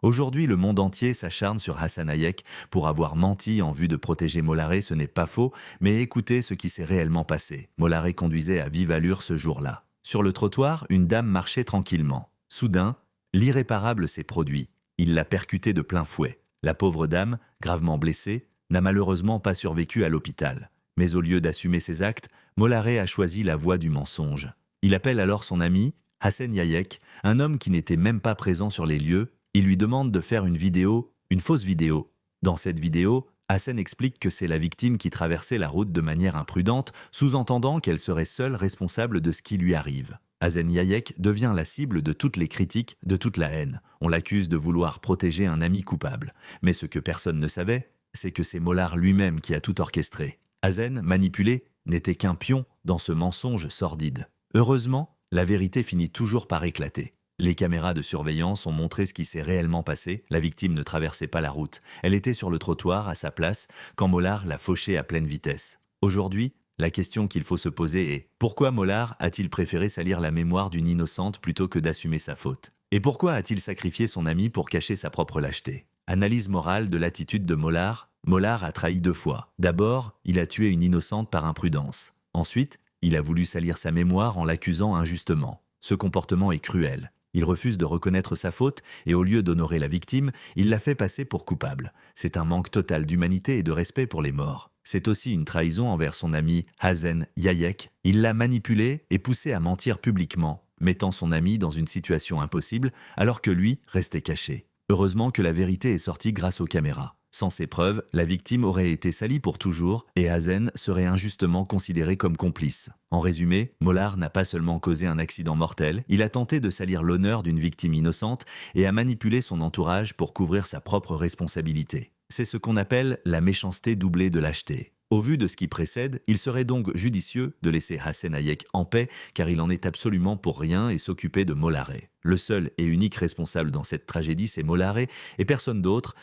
Aujourd'hui, le monde entier s'acharne sur Hassan Hayek pour avoir menti en vue de protéger Mollare, ce n'est pas faux, mais écoutez ce qui s'est réellement passé. Mollare conduisait à vive allure ce jour-là. Sur le trottoir, une dame marchait tranquillement. Soudain, l'irréparable s'est produit. Il l'a percutée de plein fouet. La pauvre dame, gravement blessée, n'a malheureusement pas survécu à l'hôpital. Mais au lieu d'assumer ses actes, Mollare a choisi la voie du mensonge. Il appelle alors son ami, Hassan Hayek, un homme qui n'était même pas présent sur les lieux. Il lui demande de faire une vidéo, une fausse vidéo. Dans cette vidéo, Hassan explique que c'est la victime qui traversait la route de manière imprudente, sous-entendant qu'elle serait seule responsable de ce qui lui arrive. Hassan Hayek devient la cible de toutes les critiques, de toute la haine. On l'accuse de vouloir protéger un ami coupable. Mais ce que personne ne savait, c'est que c'est Mollare lui-même qui a tout orchestré. Hassan, manipulé, n'était qu'un pion dans ce mensonge sordide. Heureusement, la vérité finit toujours par éclater. Les caméras de surveillance ont montré ce qui s'est réellement passé. La victime ne traversait pas la route. Elle était sur le trottoir, à sa place, quand Mollare l'a fauchée à pleine vitesse. Aujourd'hui, la question qu'il faut se poser est: pourquoi Mollare a-t-il préféré salir la mémoire d'une innocente plutôt que d'assumer sa faute? Et pourquoi a-t-il sacrifié son ami pour cacher sa propre lâcheté? Analyse morale de l'attitude de Mollare. Mollare a trahi deux fois. D'abord, il a tué une innocente par imprudence. Ensuite, il a voulu salir sa mémoire en l'accusant injustement. Ce comportement est cruel. Il refuse de reconnaître sa faute et au lieu d'honorer la victime, il la fait passer pour coupable. C'est un manque total d'humanité et de respect pour les morts. C'est aussi une trahison envers son ami Hassan Hayek. Il l'a manipulé et poussé à mentir publiquement, mettant son ami dans une situation impossible alors que lui restait caché. Heureusement que la vérité est sortie grâce aux caméras. Sans ces preuves, la victime aurait été salie pour toujours et Hassan serait injustement considéré comme complice. En résumé, Mollare n'a pas seulement causé un accident mortel, il a tenté de salir l'honneur d'une victime innocente et a manipulé son entourage pour couvrir sa propre responsabilité. C'est ce qu'on appelle la méchanceté doublée de lâcheté. Au vu de ce qui précède, il serait donc judicieux de laisser Hassan Hayek en paix car il en est absolument pour rien et s'occuper de Mollare. Le seul et unique responsable dans cette tragédie, c'est Mollare et personne d'autre.